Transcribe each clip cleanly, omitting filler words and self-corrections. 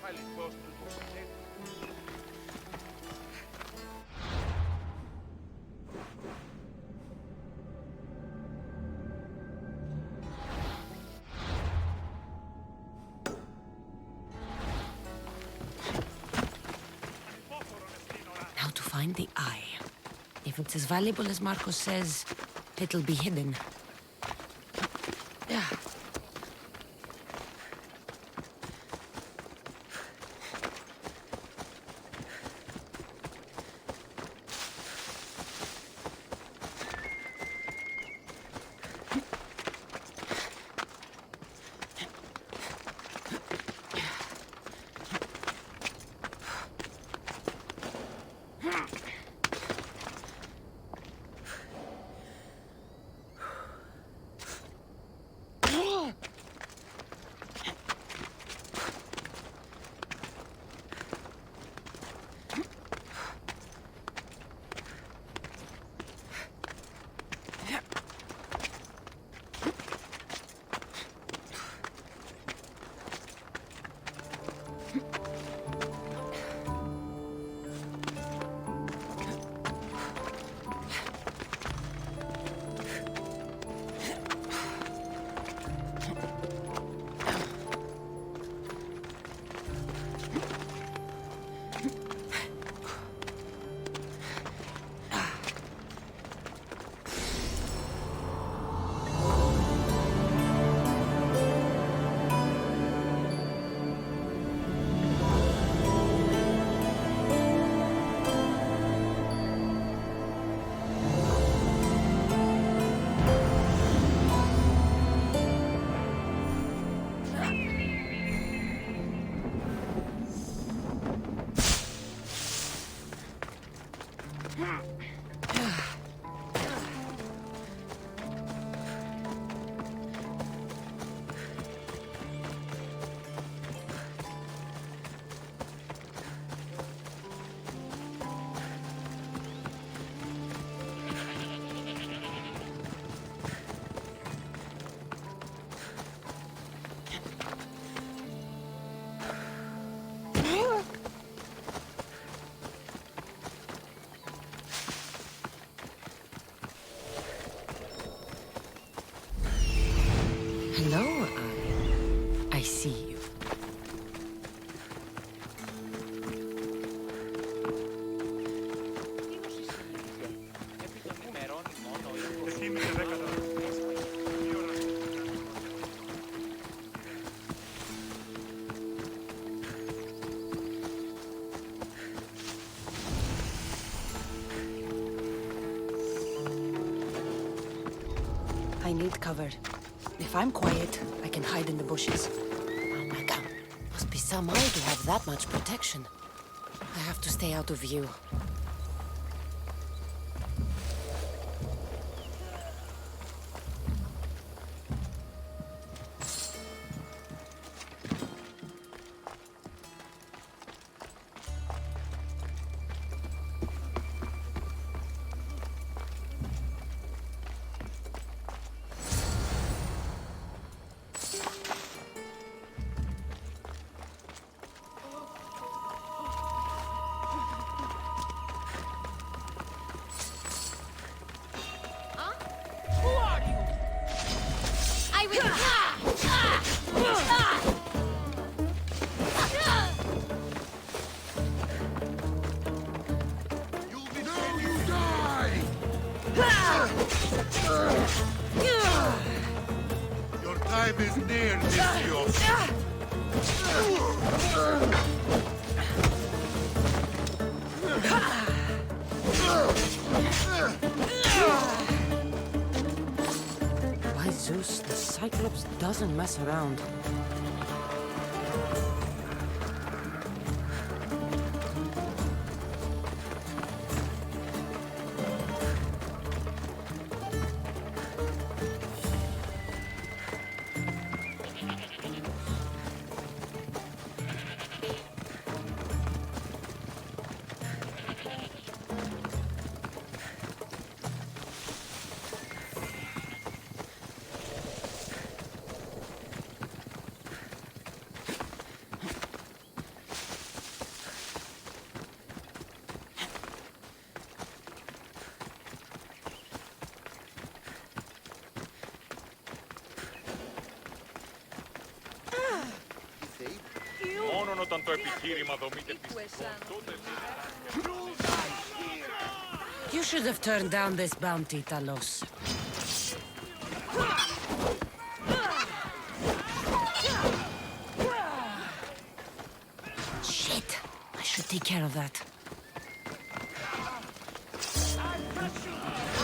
Now to find the eye. If it's as valuable as Marcos says, it'll be hidden. Yeah. Hello, I see you. I need cover. If I'm quiet, I can hide in the bushes. Oh my god. Must be some eye to have that much protection. I have to stay out of view. Your time is near, Nicios. By Zeus, the Cyclops doesn't mess around. Kannatan το επιχείρημα δομείτε You should have turned down this bounty, Talos. Shit! I should take care of that.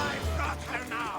I've got her now!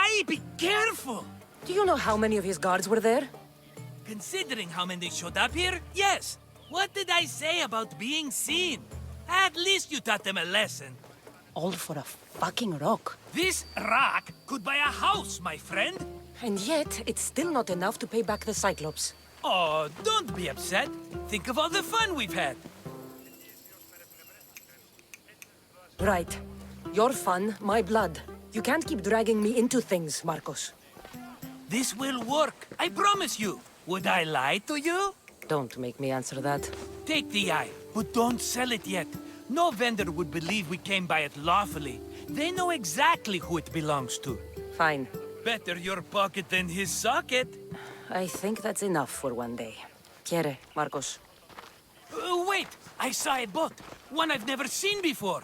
Aye, be careful! Do you know how many of his guards were there? Considering how many showed up here, yes. What did I say about being seen? At least you taught them a lesson. All for a fucking rock. This rock could buy a house, my friend. And yet, it's still not enough to pay back the Cyclops. Oh, don't be upset. Think of all the fun we've had. Right. Your fun, my blood. You can't keep dragging me into things, Marcos. This will work, I promise you. Would I lie to you? Don't make me answer that. Take the eye, but don't sell it yet. No vendor would believe we came by it lawfully. They know exactly who it belongs to. Fine. Better your pocket than his socket. I think that's enough for one day. Quiere, Marcos. Wait! I saw a boat. One I've never seen before.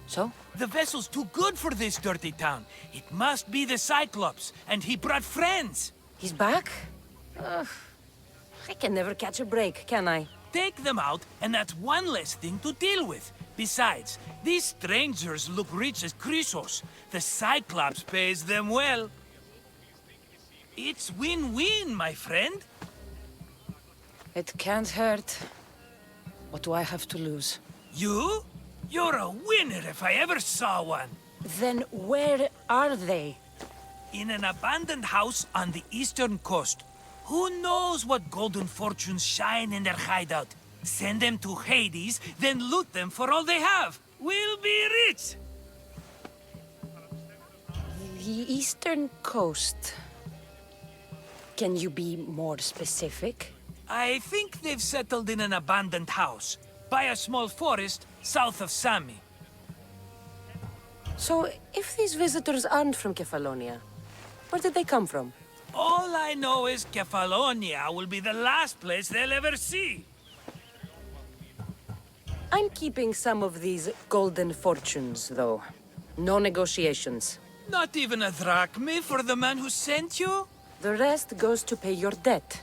So? The vessel's too good for this dirty town. It must be the Cyclops, and he brought friends. He's back? I can never catch a break, can I? Take them out, and that's one less thing to deal with. Besides, these strangers look rich as Chrysos. The Cyclops pays them well. It's win-win, my friend. It can't hurt. What do I have to lose? You? You're a winner if I ever saw one. Then where are they? In an abandoned house on the eastern coast. Who knows what golden fortunes shine in their hideout? Send them to Hades, then loot them for all they have. We'll be rich! The eastern coast. Can you be more specific? I think they've settled in an abandoned house, by a small forest south of Sami. So, if these visitors aren't from Kefalonia, where did they come from? All I know is Kefalonia will be the last place they'll ever see. I'm keeping some of these golden fortunes, though. No negotiations. Not even a drachme for the man who sent you? The rest goes to pay your debt.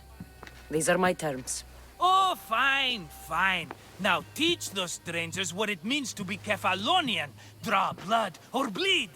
These are my terms. Oh, fine, fine. Now teach those strangers what it means to be Kefalonian. Draw blood or bleed.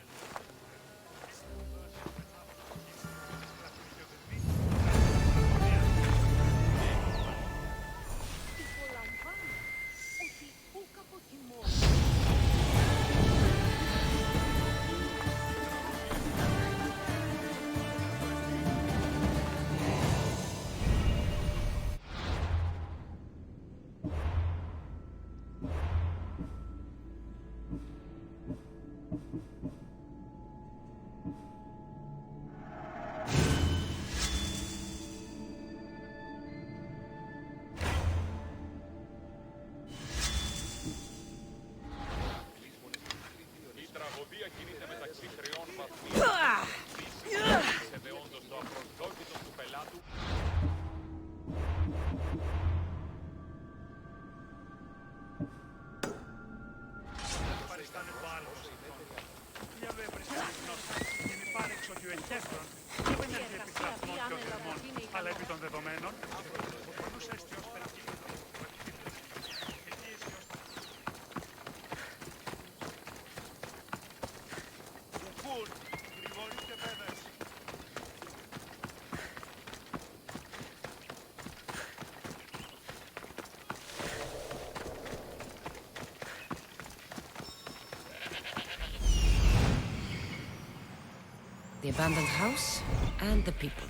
The abandoned house and the people.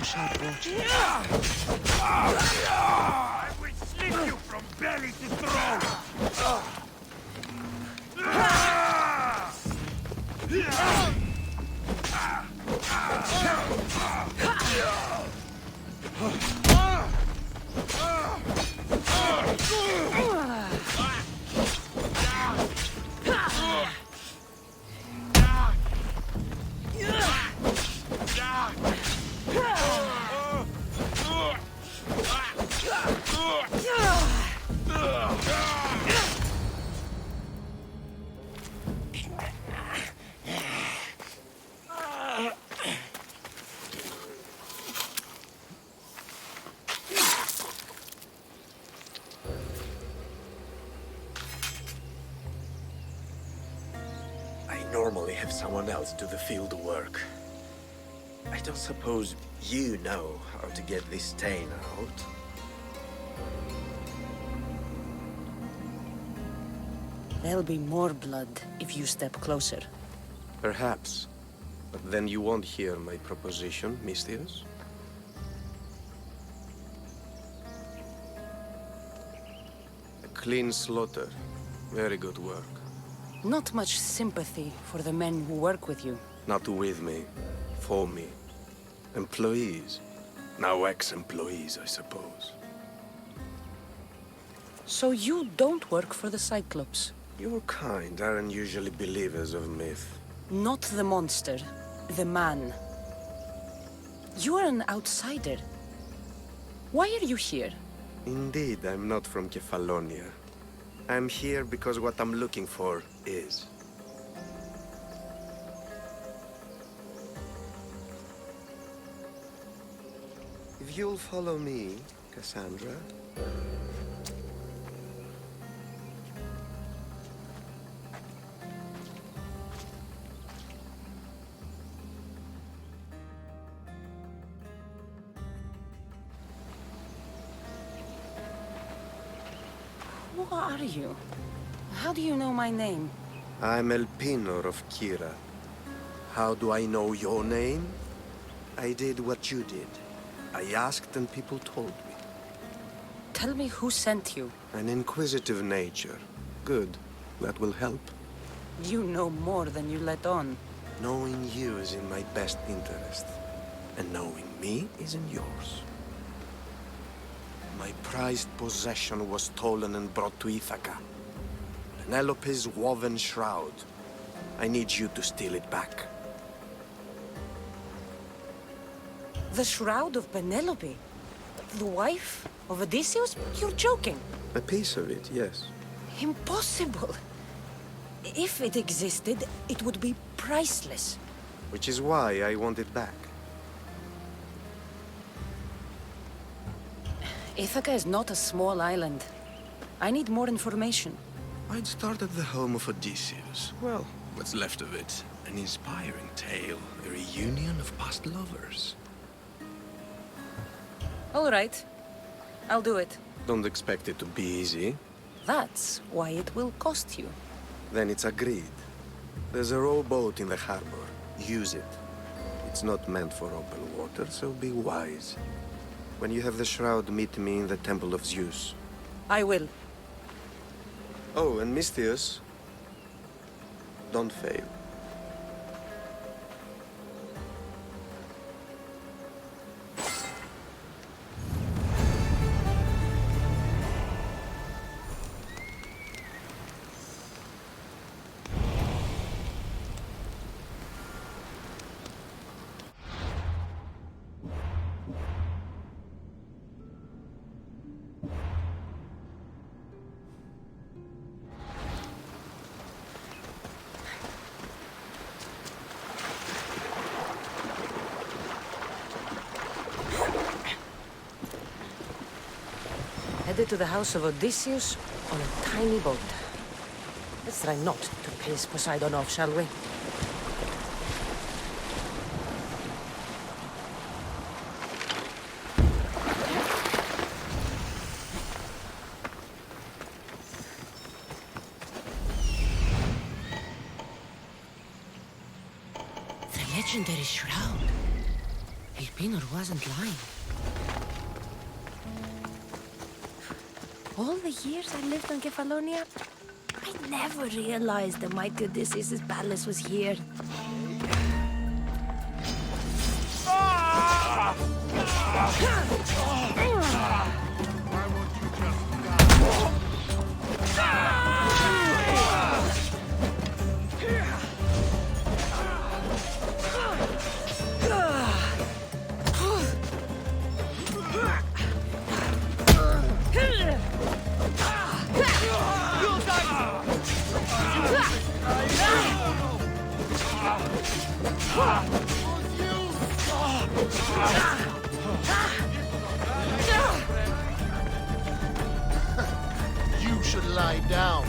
Sharp watch. I will slit you from belly to throat! I normally have someone else do the field work. I don't suppose you know how to get this stain out. There'll be more blood if you step closer. Perhaps. But then you won't hear my proposition, Mistius. A clean slaughter. Very good work. Not much sympathy for the men who work with you. Not with me. For me. Employees. Now ex-employees, I suppose. So you don't work for the Cyclops? Your kind aren't usually believers of myth. Not the monster, the man. You are an outsider. Why are you here? Indeed, I'm not from Kefalonia. I'm here because what I'm looking for is. If you'll follow me, Cassandra. Who are you? How do you know my name? I'm Elpinor of Kira. How do I know your name? I did what you did. I asked and people told me. Tell me who sent you. An inquisitive nature. Good. That will help. You know more than you let on. Knowing you is in my best interest. And knowing me is in yours. My prized possession was stolen and brought to Ithaca. Penelope's woven shroud. I need you to steal it back. The shroud of Penelope? The wife of Odysseus? You're joking. A piece of it, yes. Impossible. If it existed, it would be priceless. Which is why I want it back. Ithaca is not a small island. I need more information. I'd start at the home of Odysseus. Well, what's left of it. An inspiring tale, a reunion of past lovers. All right. I'll do it. Don't expect it to be easy. That's why it will cost you. Then it's agreed. There's a rowboat in the harbor. Use it. It's not meant for open water, so be wise. When you have the shroud, meet me in the Temple of Zeus. I will. Oh, and Mistius, don't fail. headed to the house of Odysseus on a tiny boat. Let's try not to piss Poseidon off, shall we? The legendary shroud. Elpinor wasn't lying. All the years I lived on Kefalonia, I never realized the mighty Odysseus' palace was here. You should lie down.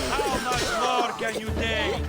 How much more can you take?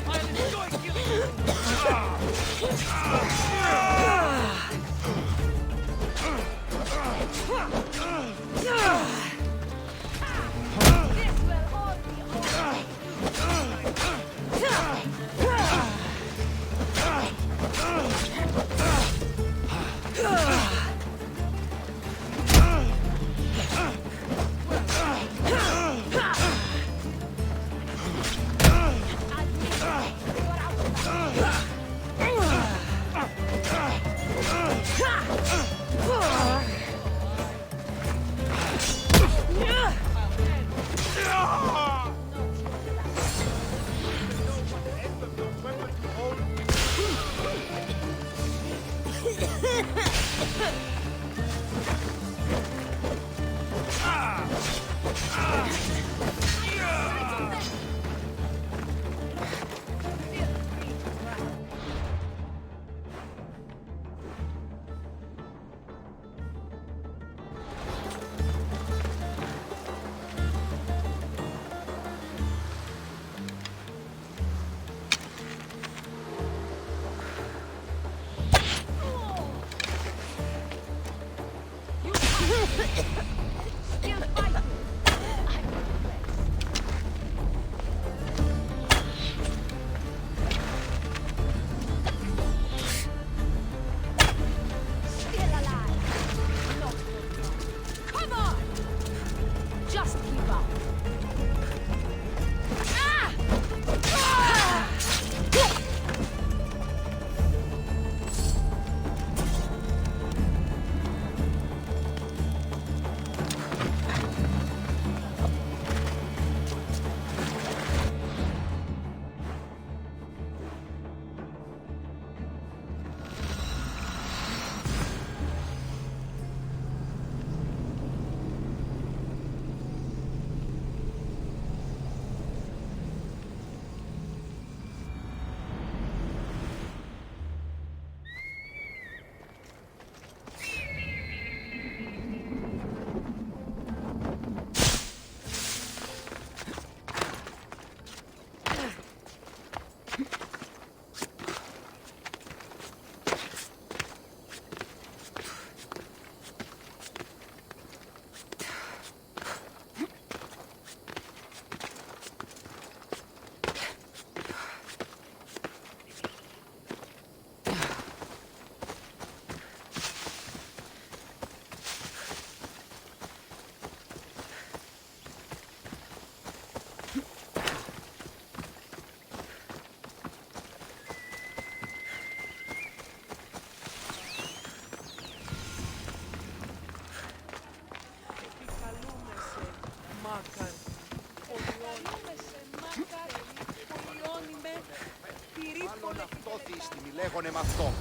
Έχωνε με αυτό.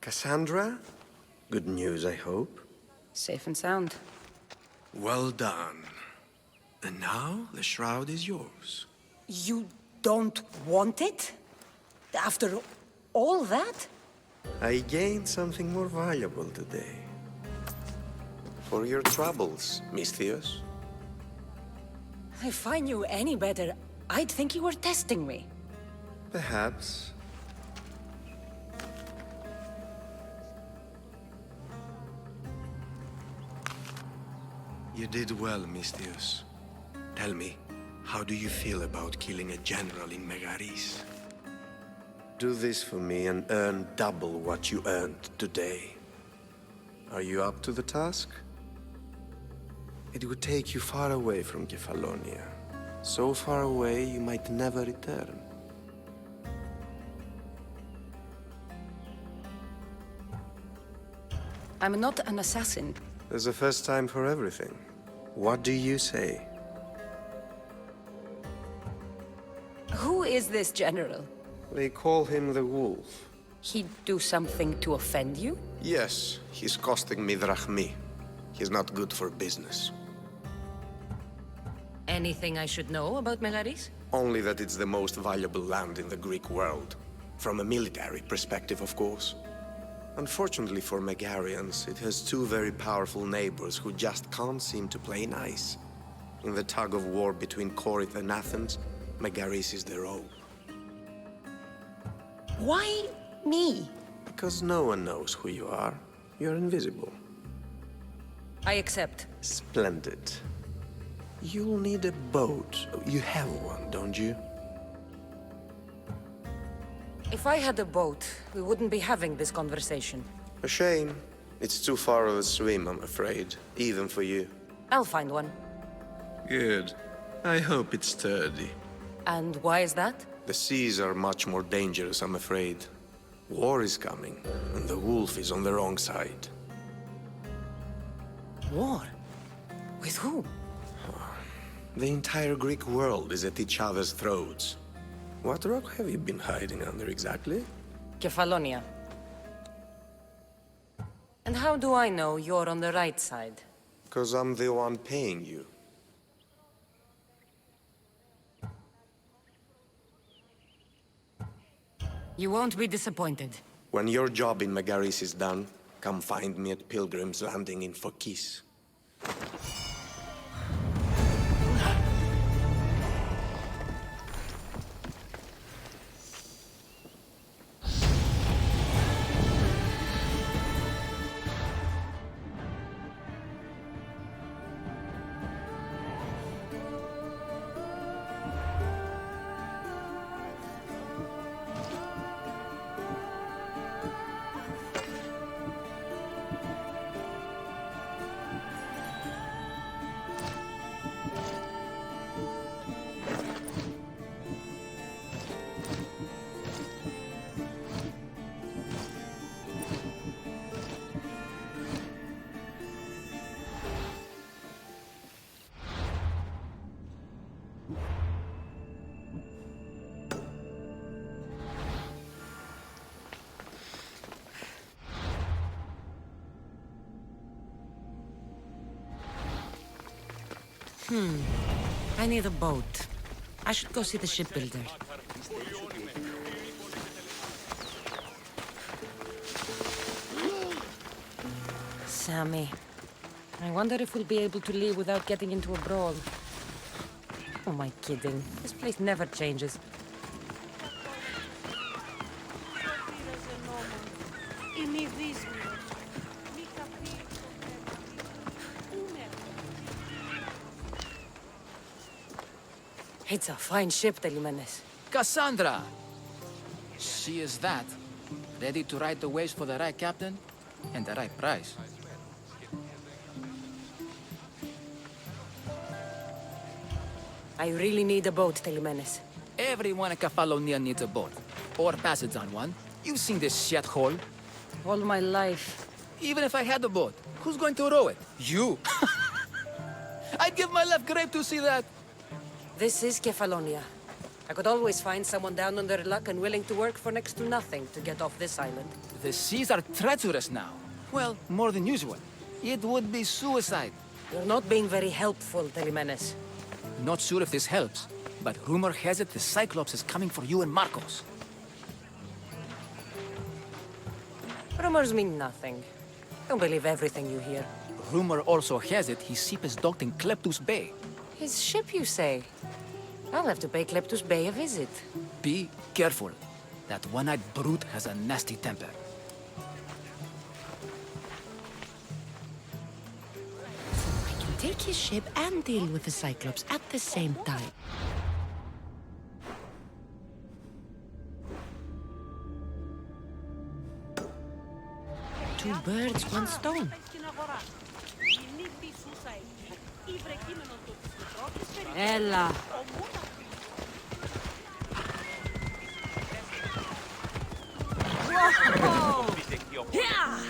Cassandra? Good news, I hope. Safe and sound. Well done. And now, the shroud is yours. You don't want it? After all that? I gained something more valuable today. For your troubles, Misthios. If I knew any better, I'd think you were testing me. Perhaps. You did well, Misthios. Tell me, how do you feel about killing a general in Megaris? Do this for me and earn double what you earned today. Are you up to the task? It would take you far away from Kefalonia. So far away you might never return. I'm not an assassin. There's a first time for everything. What do you say? Who is this general? They call him the Wolf. He'd do something to offend you? Yes, he's costing me drachmi. He's not good for business. Anything I should know about Megaris? Only that it's the most valuable land in the Greek world. From a military perspective, of course. Unfortunately for Megarians, it has two very powerful neighbors who just can't seem to play nice. In the tug of war between Corinth and Athens, Megaris is the rope. Why me? Because no one knows who you are. You're invisible. I accept. Splendid. You'll need a boat. You have one, don't you? If I had a boat, we wouldn't be having this conversation. A shame. It's too far of a swim, I'm afraid. Even for you. I'll find one. Good. I hope it's sturdy. And why is that? The seas are much more dangerous, I'm afraid. War is coming, and the wolf is on the wrong side. War? With who? The entire Greek world is at each other's throats. What rock have you been hiding under exactly? Kefalonia. And how do I know you're on the right side? 'Cause I'm the one paying you. You won't be disappointed. When your job in Megaris is done, come find me at Pilgrim's Landing in Phokis. I need a boat. I should go see the shipbuilder. Sammy. I wonder if we'll be able to leave without getting into a brawl. Oh, am I kidding? This place never changes. It's a fine ship, Telimenes. Cassandra! She is that. Ready to ride the waves for the right captain and the right price. I really need a boat, Telimenes. Everyone in Kefalonia needs a boat. Or passage on one. You've seen this shithole. All my life. Even if I had a boat, who's going to row it? You! I'd give my left grape to see that. This is Kefalonia. I could always find someone down on their luck and willing to work for next to nothing to get off this island. The seas are treacherous now. Well, more than usual. It would be suicide. You're not being very helpful, Telemenes. Not sure if this helps, but rumor has it the Cyclops is coming for you and Marcos. Rumors mean nothing. Don't believe everything you hear. Rumor also has it his ship is docked in Kleptus Bay. His ship, you say? I'll have to pay Kleptus Bay a visit. Be careful. That one-eyed brute has a nasty temper. I can take his ship and deal with the Cyclops at the same time. Two birds, one stone. Ella. Whoa! Yeah!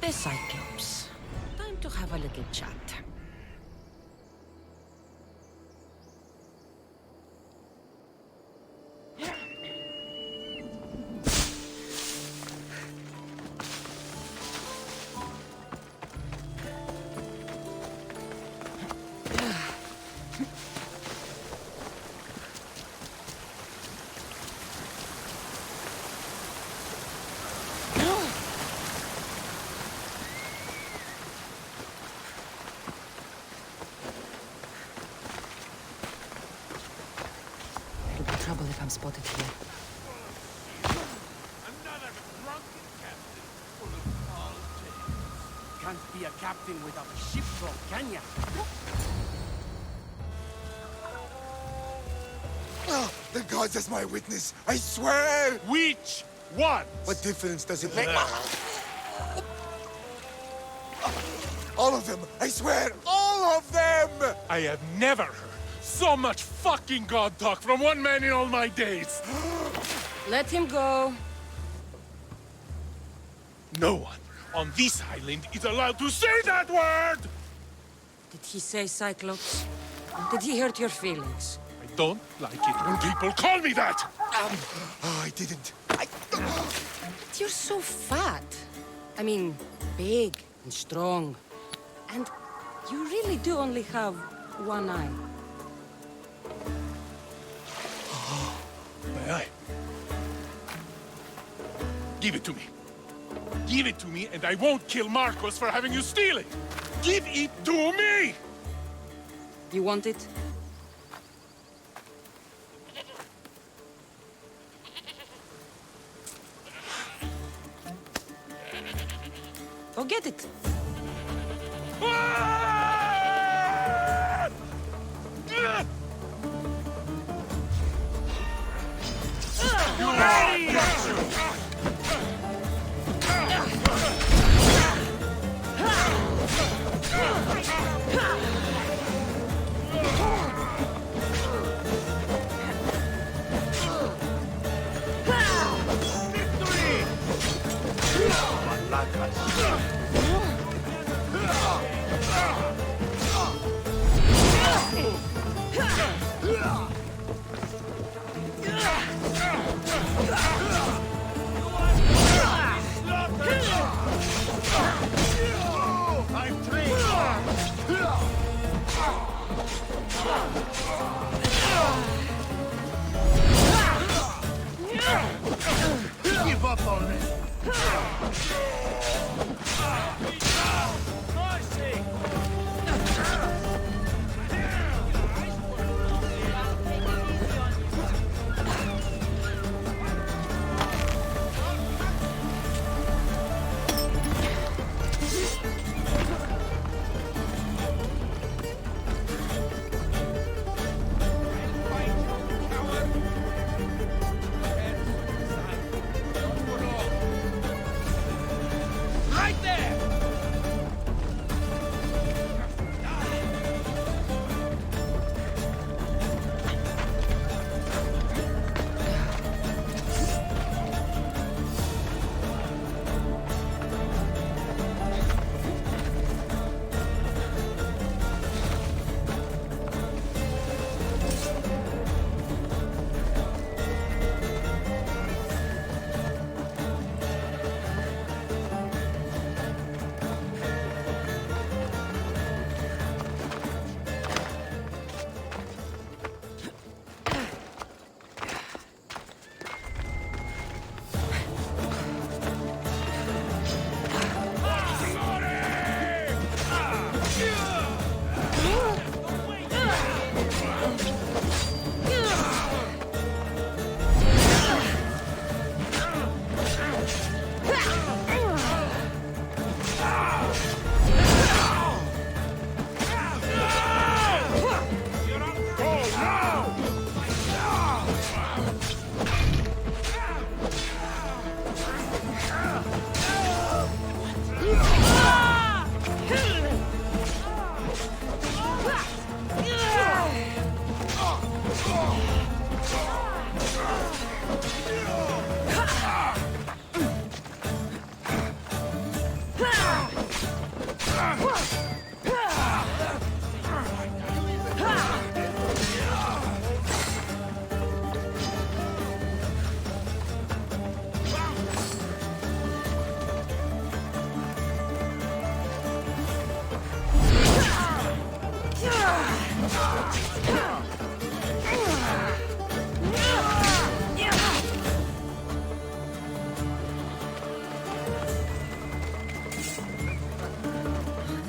The Cyclops. Time to have a little chat. Trouble if I'm spotted here. Another drunken captain full of tall tales. can't be a captain without a ship from, can ya? Oh, the gods as my witness, I swear! Which one? What difference does it make? All of them, I swear, all of them! I have never heard so much fucking god talk from one man in all my days. Let him go. No one on this island is allowed to say that word! Did he say Cyclops? Did he hurt your feelings? I don't like it when people call me that! Oh, I didn't. But you're so fat. I mean, big and strong. And you really do only have one eye. My eye. Give it to me. Give it to me, and I won't kill Marcos for having you steal it! Give it to me! You want it? Go get it. Give up already! Right there!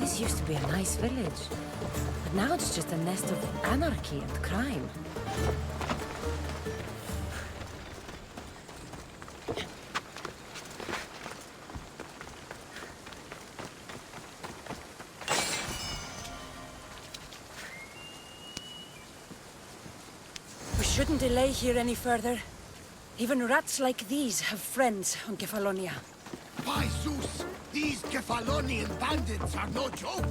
This used to be a nice village. But now it's just a nest of anarchy and crime. shouldn't delay here any further. Even rats like these have friends on Kefalonia. By Zeus, these Kefalonian bandits are no joke.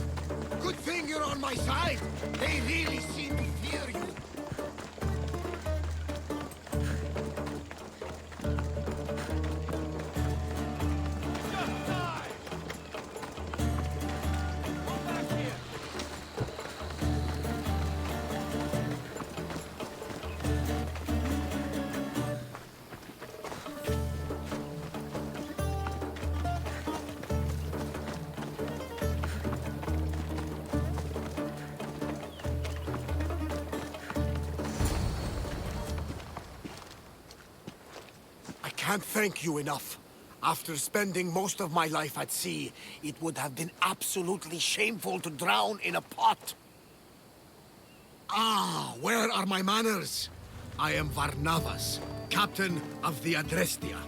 Good thing you're on my side. They really seem to fear you. I can't thank you enough. After spending most of my life at sea, it would have been absolutely shameful to drown in a pot. Ah, where are my manners? I am Varnavas, captain of the Adrestia.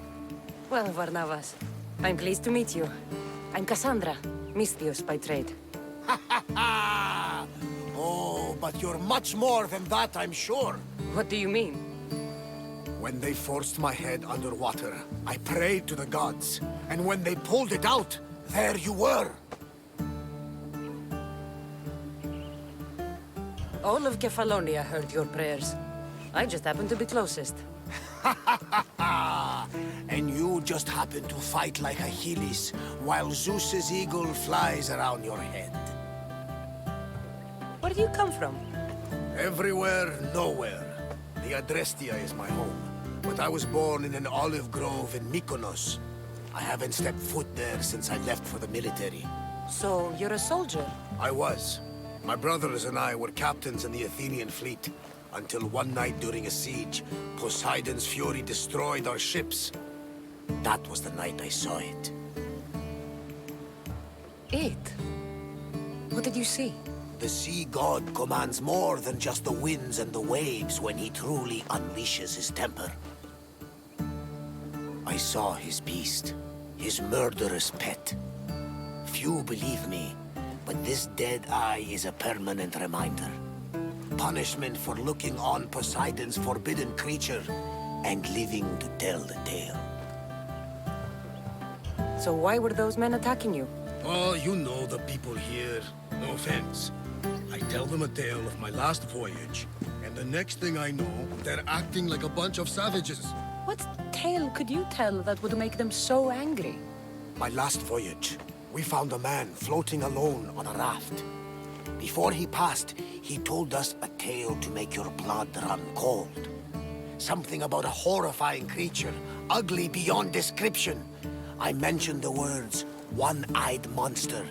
Well, Varnavas, I'm pleased to meet you. I'm Cassandra, Misthios by trade. Oh, but you're much more than that, I'm sure. What do you mean? When they forced my head underwater, I prayed to the gods. And when they pulled it out, there you were. All of Kefalonia heard your prayers. I just happened to be closest. And you just happened to fight like Achilles, while Zeus's eagle flies around your head. Where do you come from? Everywhere, nowhere. The Adrestia is my home. But I was born in an olive grove in Mykonos. I haven't stepped foot there since I left for the military. So, you're a soldier? I was. My brothers and I were captains in the Athenian fleet. Until one night during a siege, Poseidon's fury destroyed our ships. That was the night I saw it. It? What did you see? The sea god commands more than just the winds and the waves when he truly unleashes his temper. I saw his beast, his murderous pet. Few believe me, but this dead eye is a permanent reminder. Punishment for looking on Poseidon's forbidden creature and living to tell the tale. So why were those men attacking you? Oh, you know the people here. No offense. I tell them a tale of my last voyage, and the next thing I know, they're acting like a bunch of savages. What tale could you tell that would make them so angry? My last voyage, we found a man floating alone on a raft. Before he passed, he told us a tale to make your blood run cold. Something about a horrifying creature, ugly beyond description. I mentioned the words, one-eyed monster.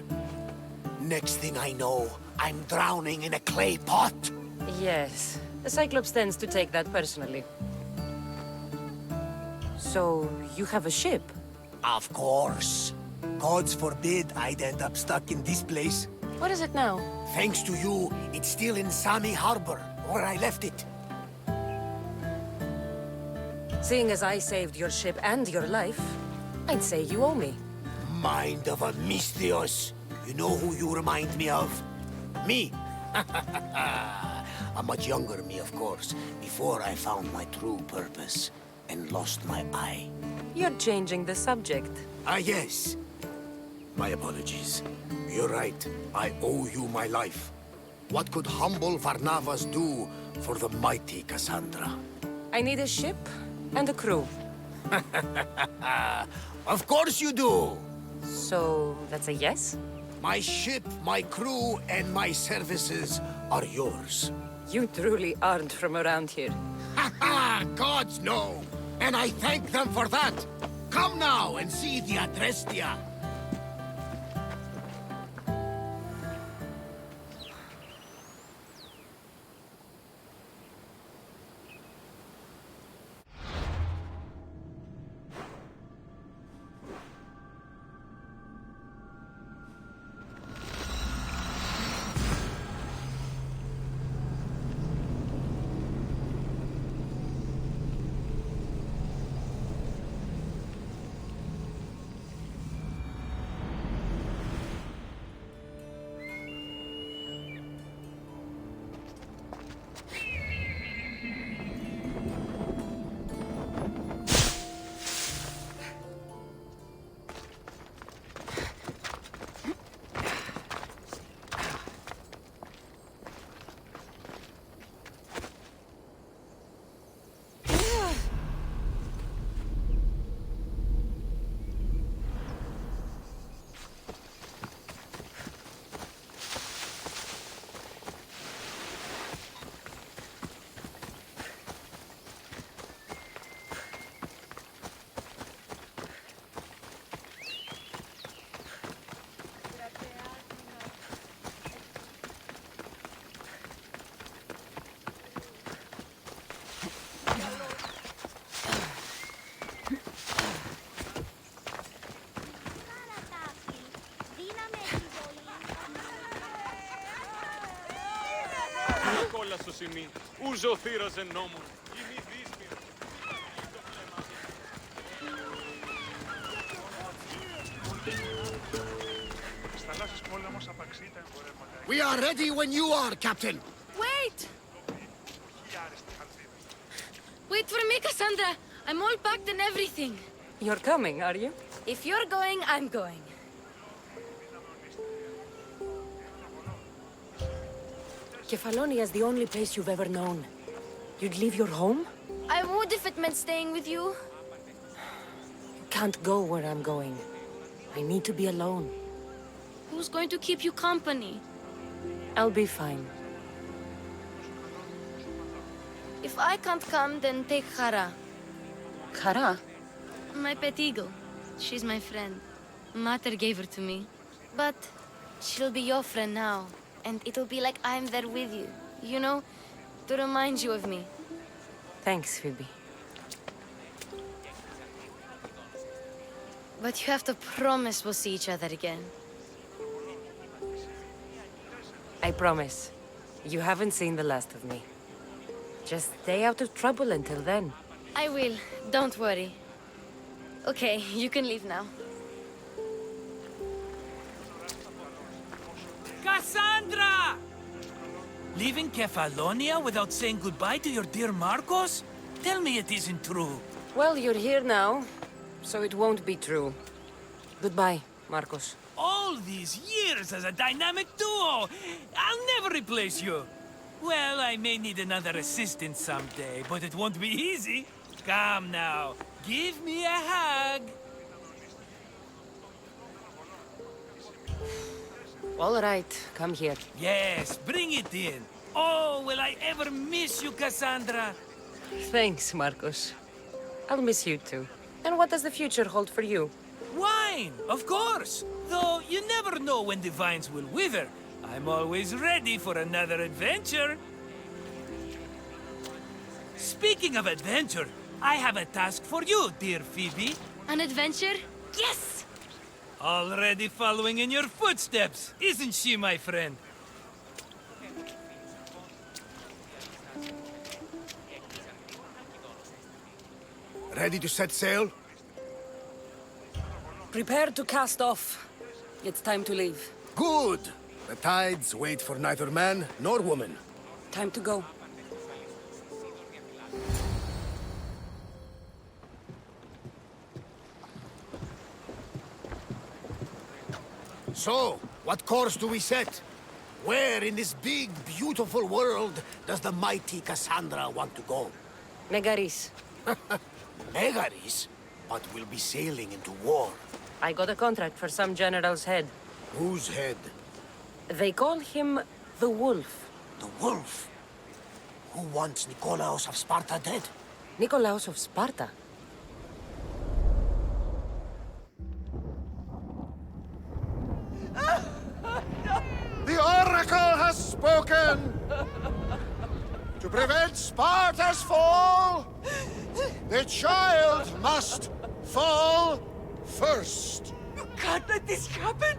Next thing I know, I'm drowning in a clay pot. Yes, the Cyclops tends to take that personally. So, you have a ship? Of course. Gods forbid I'd end up stuck in this place. What is it now? Thanks to you, it's still in Sami Harbor, where I left it. Seeing as I saved your ship and your life, I'd say you owe me. Mind of a Misthios. You know who you remind me of? Me. A much younger me, of course, before I found my true purpose and lost my eye. You're changing the subject. Ah, yes. My apologies. You're right. I owe you my life. What could humble Varnavas do for the mighty Cassandra? I need a ship and a crew. Of course you do! So, that's a yes? My ship, my crew, and my services are yours. You truly aren't from around here. Ha ha! Gods know! And I thank them for that! Come now and see the Adrestia! Christos in me. Uzo theras en nomon. We are ready when you are, Captain. Wait! Wait for me, Cassandra. I'm all packed and everything. You're coming, are you? If you're going, I'm going. Kefalonia is the only place you've ever known. You'd leave your home? I would if it meant staying with you. You can't go where I'm going. I need to be alone. Who's going to keep you company? I'll be fine. If I can't come, then take Hara, Kara? my pet eagle. She's my friend. Mater gave her to me. But she'll be your friend now. And it'll be like I'm there with you. You know, to remind you of me. Thanks, Phoebe. But you have to promise we'll see each other again. I promise. You haven't seen the last of me. Just stay out of trouble until then. I will. Don't worry. Okay, you can leave now. Cassandra! Leaving Kefalonia without saying goodbye to your dear Marcos? Tell me it isn't true. Well, you're here now, so it won't be true. Goodbye, Marcos. All these years as a dynamic duo! I'll never replace you! Well, I may need another assistant someday, but it won't be easy. Come now, give me a hug! All right, come here. Yes, bring it in. Oh, will I ever miss you, Cassandra? Thanks, Marcos. I'll miss you too. And what does the future hold for you? Wine, of course. Though you never know when the vines will wither. I'm always ready for another adventure. Speaking of adventure, I have a task for you, dear Phoebe. An adventure? Yes! Already following in your footsteps, isn't she, my friend? Ready to set sail? Prepare to cast off. It's time to leave. Good! The tides wait for neither man nor woman. Time to go. So, what course do we set? Where in this big, beautiful world does the mighty Cassandra want to go? Megaris. Megaris? But we'll be sailing into war. I got a contract for some general's head. Whose head? They call him the Wolf. The wolf? Who wants Nikolaos of Sparta dead? Nikolaos of Sparta. The Oracle has spoken! To prevent Sparta's fall, the child must fall first. You can't let this happen!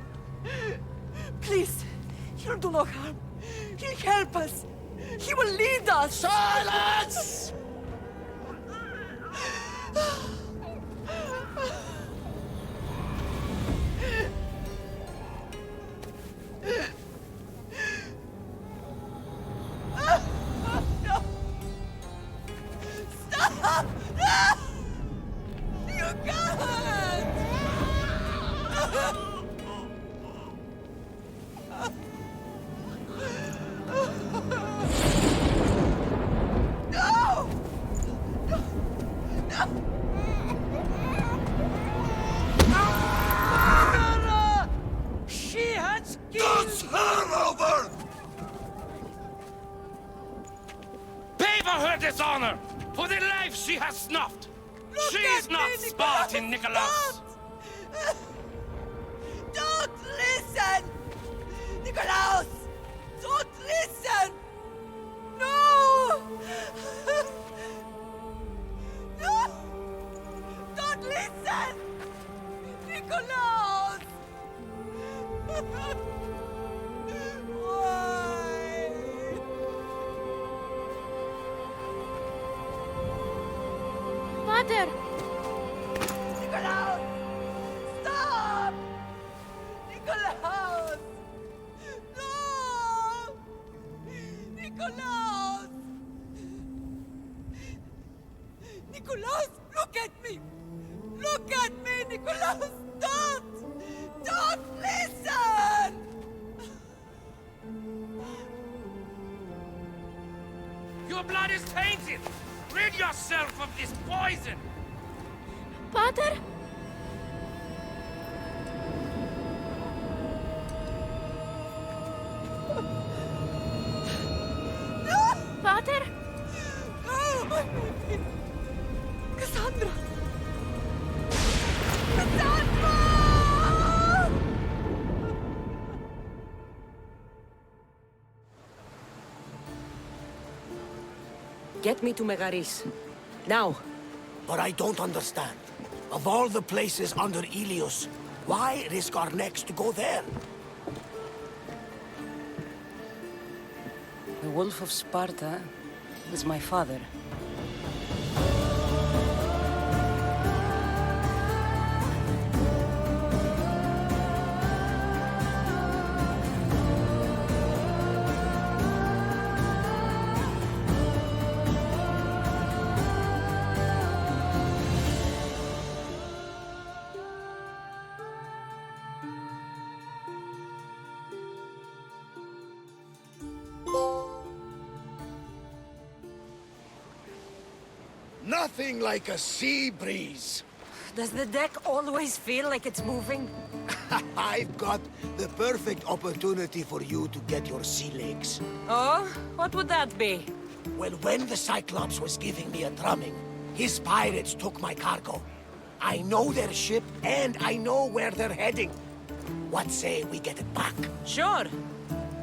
Please, he'll do no harm. He'll help us. He will lead us. Silence! Stop! No! You can't! No! No! Murderer! She has killed... It's her over! Pay for her dishonor! For the life she has snuffed! Look She at is not me, Spartan, Nicholas! Don't listen! Nikolaos! Don't listen! No! No! Don't listen! Nikolaos! Why? Pater! Nikolaus! Stop! Nikolaus! No! Nikolaus! Nikolaus, look at me! Look at me, Nikolaus! Don't! Don't listen! Your blood is tainted! Rid yourself of this poison! Pater? Pater? Oh, my baby! Cassandra! Cassandra! Get me to Megaris. Now. But I don't understand. Of all the places under Ilios, why risk our necks to go there? The Wolf of Sparta was my father. Nothing like a sea breeze. Does the deck always feel like it's moving? I've got the perfect opportunity for you to get your sea legs. Oh? What would that be? Well, when the Cyclops was giving me a drumming, his pirates took my cargo. I know their ship, and I know where they're heading. What say we get it back? Sure.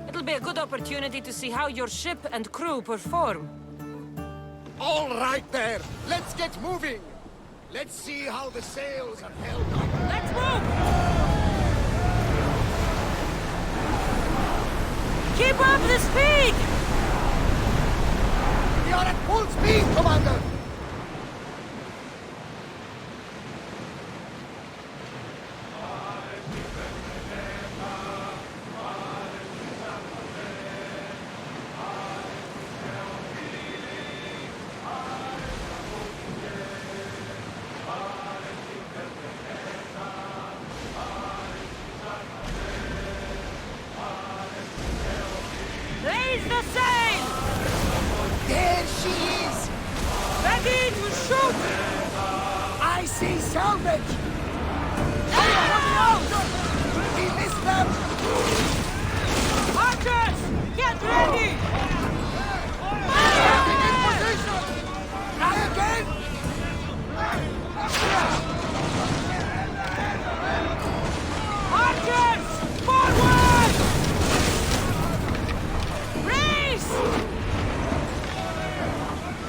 It'll be a good opportunity to see how your ship and crew perform. All right there. Let's get moving. Let's see how the sails are held up. Let's move! Keep up the speed! We are at full speed, Commander! Raise the sail! There she is! Ready to shoot! I see salvage! Fire! We missed them! Archers! Get ready! Getting in position! Try again! Archers! Forward! Race!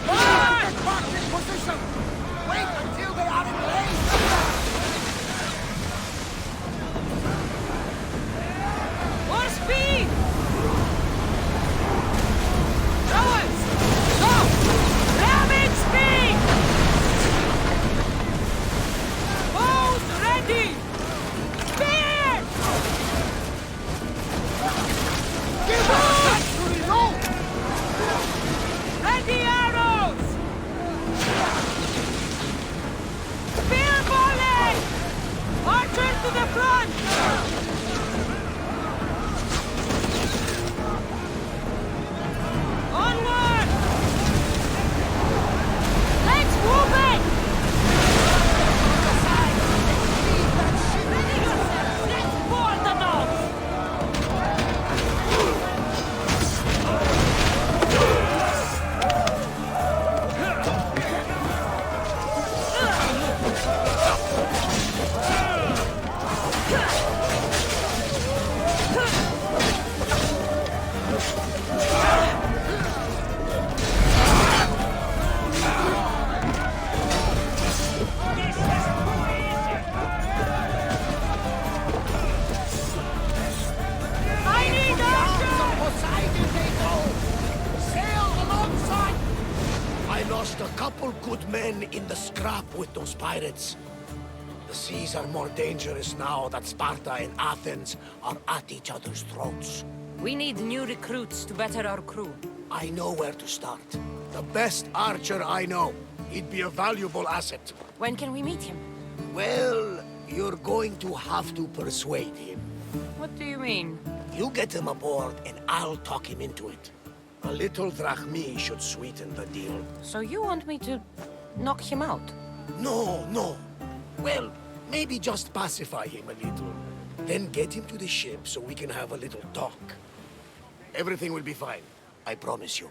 Get back in position! Wait until they are in range! couple good men in the scrap with those pirates. The seas are more dangerous now that Sparta and Athens are at each other's throats. We need new recruits to better our crew. I know where to start. The best archer I know. He'd be a valuable asset. When can we meet him? Well, you're going to have to persuade him. What do you mean? You get him aboard and I'll talk him into it. A little drachmi should sweeten the deal. So you want me to knock him out? No, no. Well, maybe just pacify him a little. Then get him to the ship so we can have a little talk. Everything will be fine. I promise you.